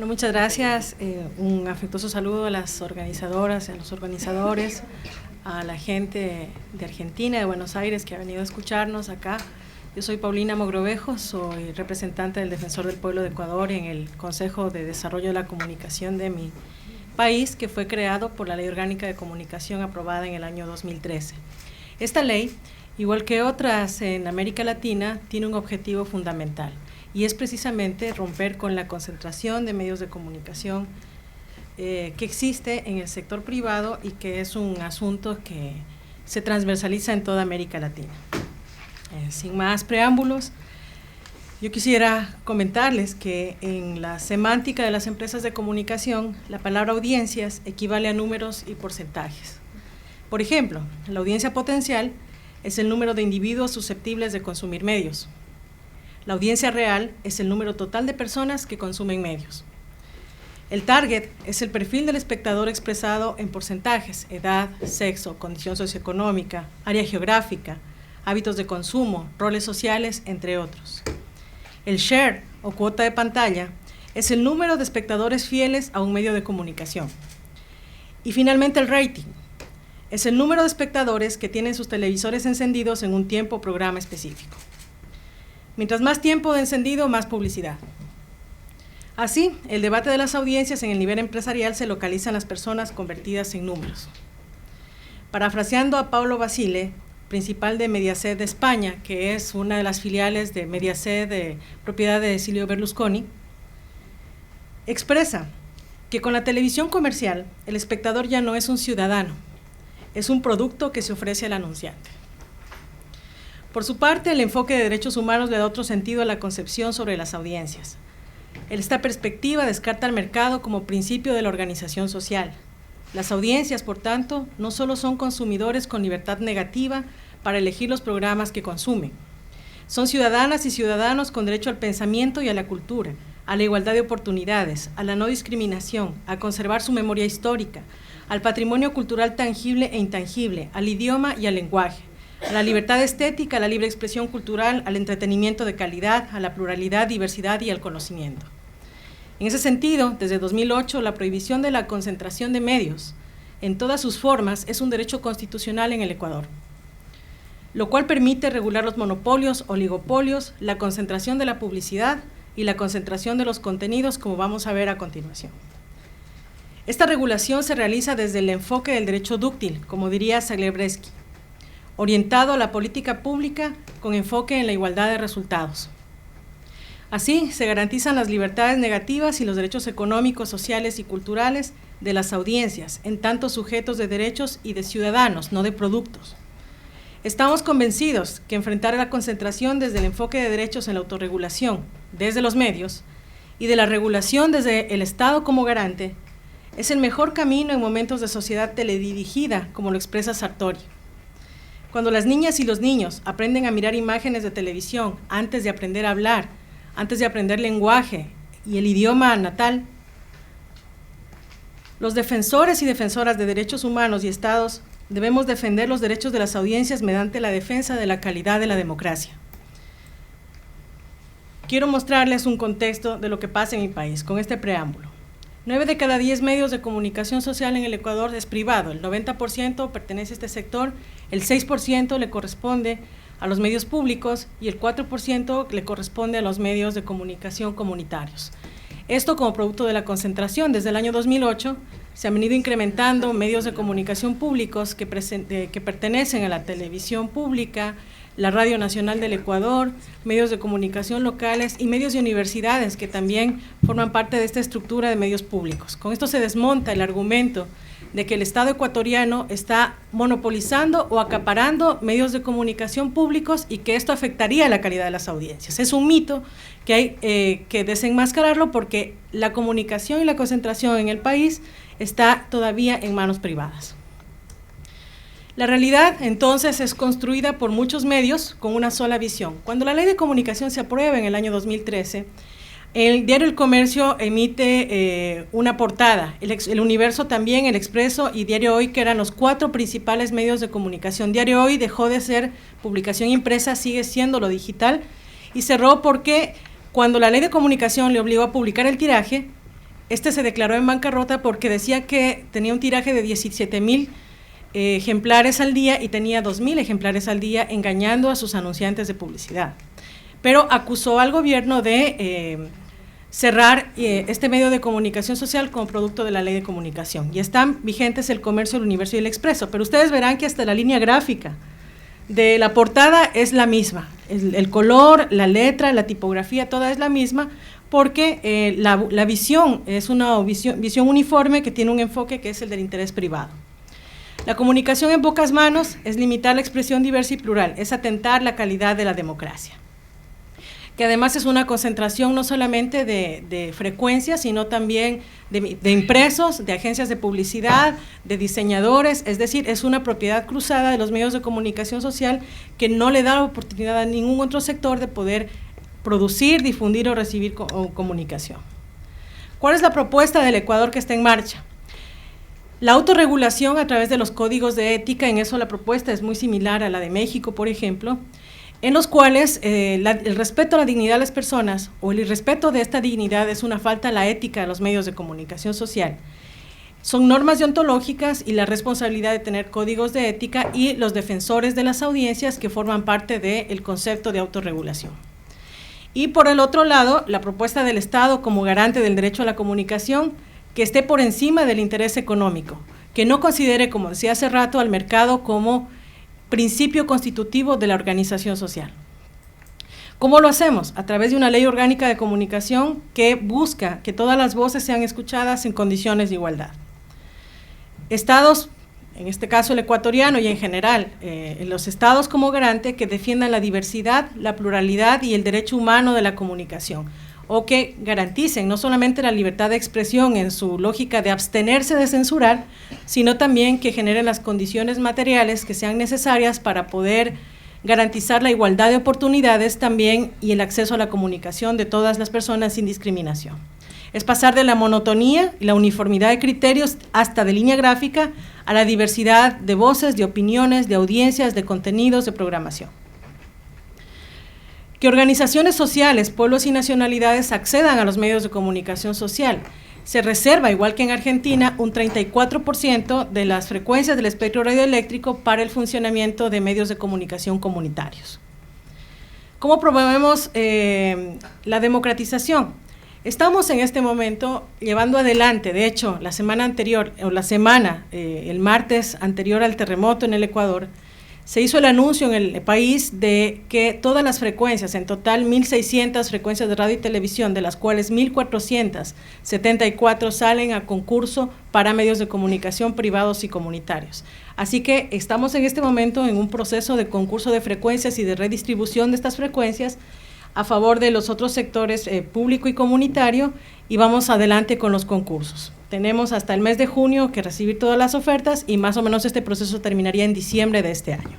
Bueno, muchas gracias. Un afectuoso saludo a las organizadoras, a los organizadores, a la gente de Argentina, de Buenos Aires, que ha venido a escucharnos acá. Yo soy Paulina Mogrovejo, soy representante del Defensor del Pueblo de Ecuador en el Consejo de Desarrollo de la Comunicación de mi país, que fue creado por la Ley Orgánica de Comunicación aprobada en el año 2013. Esta ley, igual que otras en América Latina, tiene un objetivo fundamental, y es precisamente romper con la concentración de medios de comunicación que existe en el sector privado y que es un asunto que se transversaliza en toda América Latina. Sin más preámbulos, yo quisiera comentarles que en la semántica de las empresas de comunicación, la palabra audiencias equivale a números y porcentajes. Por ejemplo, la audiencia potencial es el número de individuos susceptibles de consumir medios. La audiencia real es el número total de personas que consumen medios. El target es el perfil del espectador expresado en porcentajes: edad, sexo, condición socioeconómica, área geográfica, hábitos de consumo, roles sociales, entre otros. El share o cuota de pantalla es el número de espectadores fieles a un medio de comunicación. Y finalmente el rating es el número de espectadores que tienen sus televisores encendidos en un tiempo o programa específico. Mientras más tiempo de encendido, más publicidad. Así, el debate de las audiencias en el nivel empresarial se localiza en las personas convertidas en números. Parafraseando a Paulo Basile, principal de Mediaset de España, que es una de las filiales de Mediaset de propiedad de Silvio Berlusconi, expresa que con la televisión comercial el espectador ya no es un ciudadano, es un producto que se ofrece al anunciante. Por su parte, el enfoque de derechos humanos le da otro sentido a la concepción sobre las audiencias. Esta perspectiva descarta al mercado como principio de la organización social. Las audiencias, por tanto, no solo son consumidores con libertad negativa para elegir los programas que consumen. Son ciudadanas y ciudadanos con derecho al pensamiento y a la cultura, a la igualdad de oportunidades, a la no discriminación, a conservar su memoria histórica, al patrimonio cultural tangible e intangible, al idioma y al lenguaje, a la libertad estética, a la libre expresión cultural, al entretenimiento de calidad, a la pluralidad, diversidad y al conocimiento. En ese sentido, desde 2008, la prohibición de la concentración de medios en todas sus formas es un derecho constitucional en el Ecuador, lo cual permite regular los monopolios, oligopolios, la concentración de la publicidad y la concentración de los contenidos, como vamos a ver a continuación. Esta regulación se realiza desde el enfoque del derecho dúctil, como diría Zagrebreski, orientado a la política pública con enfoque en la igualdad de resultados. Así, se garantizan las libertades negativas y los derechos económicos, sociales y culturales de las audiencias, en tanto sujetos de derechos y de ciudadanos, no de productos. Estamos convencidos que enfrentar la concentración desde el enfoque de derechos en la autorregulación, desde los medios, y de la regulación desde el Estado como garante, es el mejor camino en momentos de sociedad teledirigida, como lo expresa Sartori. Cuando las niñas y los niños aprenden a mirar imágenes de televisión antes de aprender a hablar, antes de aprender lenguaje y el idioma natal, los defensores y defensoras de derechos humanos y estados debemos defender los derechos de las audiencias mediante la defensa de la calidad de la democracia. Quiero mostrarles un contexto de lo que pasa en mi país con este preámbulo. 9 de cada 10 medios de comunicación social en el Ecuador es privado, el 90% pertenece a este sector, el 6% le corresponde a los medios públicos y el 4% le corresponde a los medios de comunicación comunitarios. Esto como producto de la concentración. Desde el año 2008 se han venido incrementando medios de comunicación públicos que pertenecen a la televisión pública, la Radio Nacional del Ecuador, medios de comunicación locales y medios de universidades que también forman parte de esta estructura de medios públicos. Con esto se desmonta el argumento de que el Estado ecuatoriano está monopolizando o acaparando medios de comunicación públicos y que esto afectaría la calidad de las audiencias. Es un mito que hay que desenmascararlo porque la comunicación y la concentración en el país está todavía en manos privadas. La realidad, entonces, es construida por muchos medios con una sola visión. Cuando la Ley de Comunicación se aprueba en el año 2013, el diario El Comercio emite una portada, el Universo también, El Expreso y Diario Hoy, que eran los 4 principales medios de comunicación. Diario Hoy dejó de ser publicación impresa, sigue siendo lo digital, y cerró porque cuando la Ley de Comunicación le obligó a publicar el tiraje, Este se declaró en bancarrota porque decía que tenía un tiraje de 17,000 ejemplares al día y tenía 2,000 ejemplares al día, engañando a sus anunciantes de publicidad. Pero acusó al gobierno de cerrar este medio de comunicación social como producto de la ley de comunicación. Y están vigentes el Comercio, el Universo y el Expreso, pero ustedes verán que hasta la línea gráfica de la portada es la misma. El color, la letra, la tipografía, toda es la misma, porque la visión es una visión uniforme que tiene un enfoque que es el del interés privado. La comunicación en pocas manos es limitar la expresión diversa y plural, es atentar la calidad de la democracia, que además es una concentración no solamente de frecuencias, sino también de impresos, de agencias de publicidad, de diseñadores, es decir, es una propiedad cruzada de los medios de comunicación social que no le da oportunidad a ningún otro sector de poder producir, difundir o recibir comunicación. ¿Cuál es la propuesta del Ecuador que está en marcha? La autorregulación a través de los códigos de ética, en eso la propuesta es muy similar a la de México, por ejemplo, en los cuales el respeto a la dignidad de las personas o el irrespeto de esta dignidad es una falta a la ética de los medios de comunicación social. Son normas deontológicas y la responsabilidad de tener códigos de ética y los defensores de las audiencias que forman parte del concepto de autorregulación. Y por el otro lado, la propuesta del Estado como garante del derecho a la comunicación, que esté por encima del interés económico, que no considere, como decía hace rato, al mercado como principio constitutivo de la organización social. ¿Cómo lo hacemos? A través de una ley orgánica de comunicación que busca que todas las voces sean escuchadas en condiciones de igualdad. Estados, en este caso el ecuatoriano y en general, los estados como garante que defiendan la diversidad, la pluralidad y el derecho humano de la comunicación, o que garanticen no solamente la libertad de expresión en su lógica de abstenerse de censurar, sino también que generen las condiciones materiales que sean necesarias para poder garantizar la igualdad de oportunidades también y el acceso a la comunicación de todas las personas sin discriminación. Es pasar de la monotonía y la uniformidad de criterios hasta de línea gráfica a la diversidad de voces, de opiniones, de audiencias, de contenidos, de programación. Que organizaciones sociales, pueblos y nacionalidades accedan a los medios de comunicación social. Se reserva, igual que en Argentina, un 34% de las frecuencias del espectro radioeléctrico para el funcionamiento de medios de comunicación comunitarios. ¿Cómo promovemos la democratización? Estamos en este momento llevando adelante, de hecho, el martes anterior al terremoto en el Ecuador, se hizo el anuncio en el país de que todas las frecuencias, en total 1,600 frecuencias de radio y televisión, de las cuales 1,474 salen a concurso para medios de comunicación privados y comunitarios. Así que estamos en este momento en un proceso de concurso de frecuencias y de redistribución de estas frecuencias a favor de los otros sectores público y comunitario, y vamos adelante con los concursos. Tenemos hasta el mes de junio que recibir todas las ofertas y más o menos este proceso terminaría en diciembre de este año.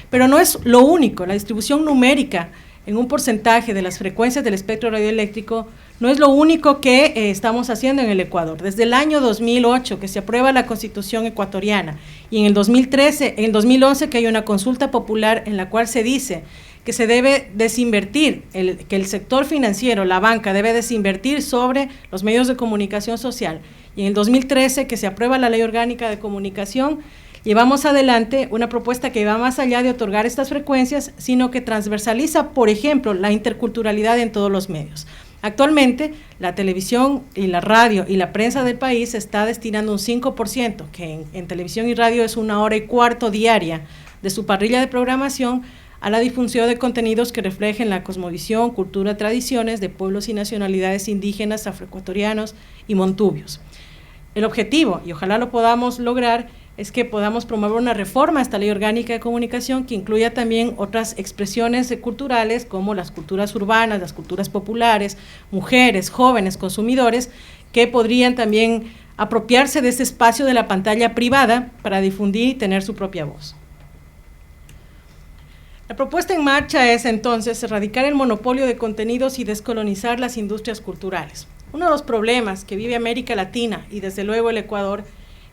Pero no es lo único, la distribución numérica en un porcentaje de las frecuencias del espectro radioeléctrico no es lo único que estamos haciendo en el Ecuador. Desde el año 2008 que se aprueba la Constitución ecuatoriana y en el 2011 que hay una consulta popular en la cual se dice que se debe desinvertir, que el sector financiero, la banca, debe desinvertir sobre los medios de comunicación social. Y en el 2013, que se aprueba la Ley Orgánica de Comunicación, llevamos adelante una propuesta que va más allá de otorgar estas frecuencias, sino que transversaliza, por ejemplo, la interculturalidad en todos los medios. Actualmente, la televisión y la radio y la prensa del país está destinando un 5%, que en televisión y radio es 1 hora y cuarto diaria de su parrilla de programación, a la difusión de contenidos que reflejen la cosmovisión, cultura, tradiciones de pueblos y nacionalidades indígenas, afroecuatorianos y montubios. El objetivo, y ojalá lo podamos lograr, es que podamos promover una reforma a esta ley orgánica de comunicación que incluya también otras expresiones culturales como las culturas urbanas, las culturas populares, mujeres, jóvenes, consumidores, que podrían también apropiarse de este espacio de la pantalla privada para difundir y tener su propia voz. La propuesta en marcha es entonces erradicar el monopolio de contenidos y descolonizar las industrias culturales. Uno de los problemas que vive América Latina y desde luego el Ecuador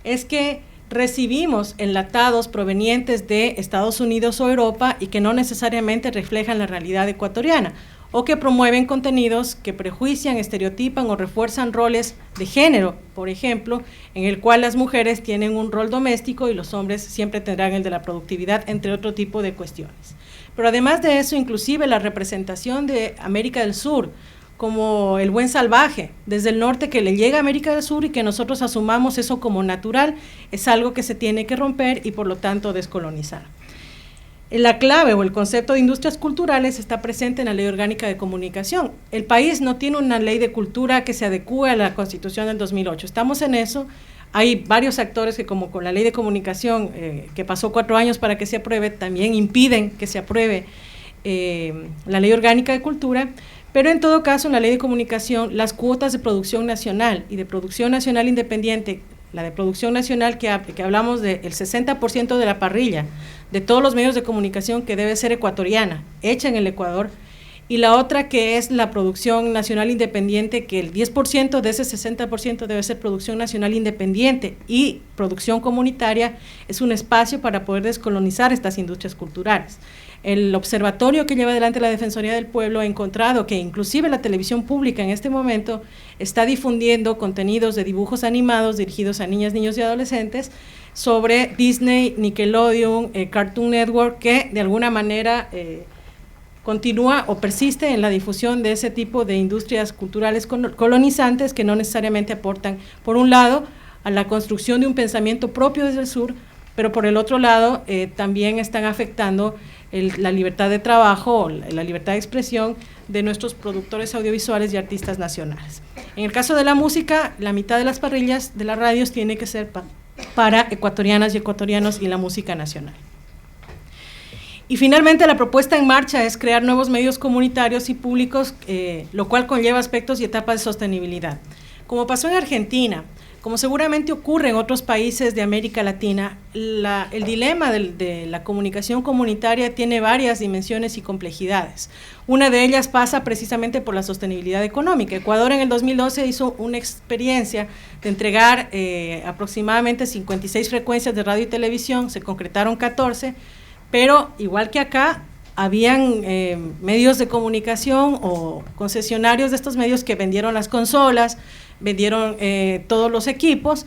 es que recibimos enlatados provenientes de Estados Unidos o Europa y que no necesariamente reflejan la realidad ecuatoriana, o que promueven contenidos que prejuician, estereotipan o refuerzan roles de género, por ejemplo, en el cual las mujeres tienen un rol doméstico y los hombres siempre tendrán el de la productividad, entre otro tipo de cuestiones. Pero además de eso, inclusive la representación de América del Sur, como el buen salvaje, desde el norte que le llega a América del Sur y que nosotros asumamos eso como natural, es algo que se tiene que romper y por lo tanto descolonizar. La clave o el concepto de industrias culturales está presente en la Ley Orgánica de Comunicación. El país no tiene una ley de cultura que se adecue a la Constitución del 2008. Estamos en eso. Hay varios actores que, como con la Ley de Comunicación, que pasó 4 años para que se apruebe, también impiden que se apruebe la Ley Orgánica de Cultura. Pero en todo caso, en la Ley de Comunicación, las cuotas de producción nacional y de producción nacional independiente, la de producción nacional que hablamos del 60% de la parrilla de todos los medios de comunicación que debe ser ecuatoriana, hecha en el Ecuador, y la otra que es la producción nacional independiente, que el 10% de ese 60% debe ser producción nacional independiente, y producción comunitaria es un espacio para poder descolonizar estas industrias culturales. El observatorio que lleva adelante la Defensoría del Pueblo ha encontrado que inclusive la televisión pública en este momento está difundiendo contenidos de dibujos animados dirigidos a niñas, niños y adolescentes sobre Disney, Nickelodeon, Cartoon Network, que de alguna manera continúa o persiste en la difusión de ese tipo de industrias culturales colonizantes que no necesariamente aportan, por un lado, a la construcción de un pensamiento propio desde el sur, pero por el otro lado también están afectando la libertad de trabajo, la libertad de expresión de nuestros productores audiovisuales y artistas nacionales. En el caso de la música, la mitad de las parrillas de las radios tiene que ser para ecuatorianas y ecuatorianos y la música nacional. Y finalmente la propuesta en marcha es crear nuevos medios comunitarios y públicos, lo cual conlleva aspectos y etapas de sostenibilidad. Como pasó en Argentina, como seguramente ocurre en otros países de América Latina, el dilema de la comunicación comunitaria tiene varias dimensiones y complejidades. Una de ellas pasa precisamente por la sostenibilidad económica. Ecuador en el 2012 hizo una experiencia de entregar aproximadamente 56 frecuencias de radio y televisión, se concretaron 14, pero igual que acá, habían medios de comunicación o concesionarios de estos medios que vendieron las consolas, vendieron todos los equipos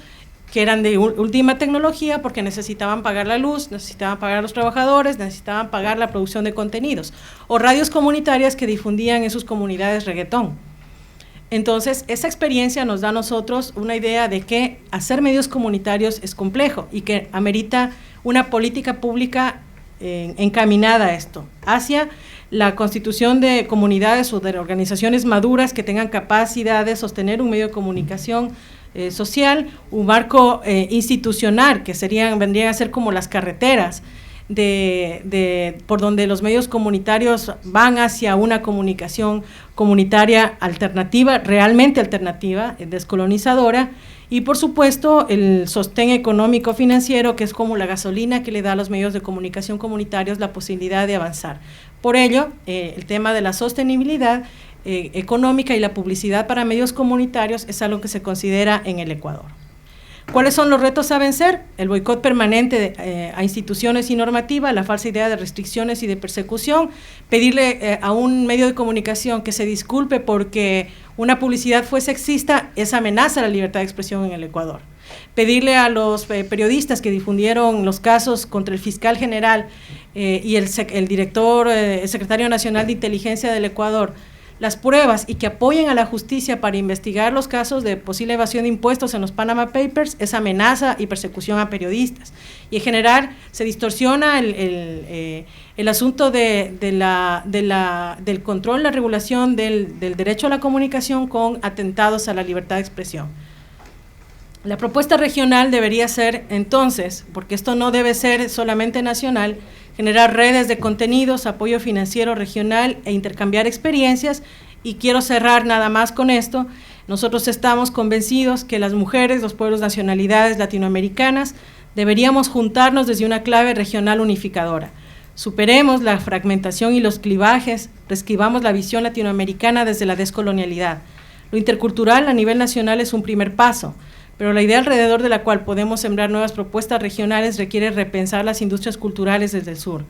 que eran de última tecnología porque necesitaban pagar la luz, necesitaban pagar a los trabajadores, necesitaban pagar la producción de contenidos, o radios comunitarias que difundían en sus comunidades reggaetón. Entonces, esa experiencia nos da a nosotros una idea de que hacer medios comunitarios es complejo y que amerita una política pública encaminada a esto, hacia la constitución de comunidades o de organizaciones maduras que tengan capacidad de sostener un medio de comunicación social, un marco institucional que vendrían a ser como las carreteras por donde los medios comunitarios van hacia una comunicación comunitaria alternativa, realmente alternativa, descolonizadora, y por supuesto el sostén económico financiero, que es como la gasolina que le da a los medios de comunicación comunitarios la posibilidad de avanzar. Por ello, el tema de la sostenibilidad económica y la publicidad para medios comunitarios es algo que se considera en el Ecuador. ¿Cuáles son los retos a vencer? El boicot permanente a instituciones y normativa, la falsa idea de restricciones y de persecución, pedirle a un medio de comunicación que se disculpe porque una publicidad fue sexista, es amenaza a la libertad de expresión en el Ecuador. Pedirle a los periodistas que difundieron los casos contra el fiscal general y el secretario nacional de inteligencia del Ecuador, las pruebas y que apoyen a la justicia para investigar los casos de posible evasión de impuestos en los Panama Papers, es amenaza y persecución a periodistas. Y en general se distorsiona el asunto del control, la regulación del derecho a la comunicación con atentados a la libertad de expresión. La propuesta regional debería ser entonces, porque esto no debe ser solamente nacional, generar redes de contenidos, apoyo financiero regional e intercambiar experiencias. Y quiero cerrar nada más con esto. Nosotros estamos convencidos que las mujeres, los pueblos, nacionalidades latinoamericanas deberíamos juntarnos desde una clave regional unificadora. Superemos la fragmentación y los clivajes, reescribamos la visión latinoamericana desde la descolonialidad. Lo intercultural a nivel nacional es un primer paso, pero la idea alrededor de la cual podemos sembrar nuevas propuestas regionales requiere repensar las industrias culturales desde el sur.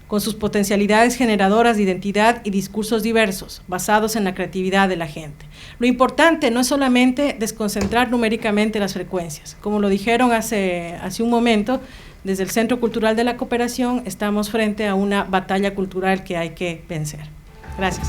con sus potencialidades generadoras de identidad y discursos diversos, basados en la creatividad de la gente. Lo importante no es solamente desconcentrar numéricamente las frecuencias. Como lo dijeron hace un momento, desde el Centro Cultural de la Cooperación estamos frente a una batalla cultural que hay que vencer. Gracias.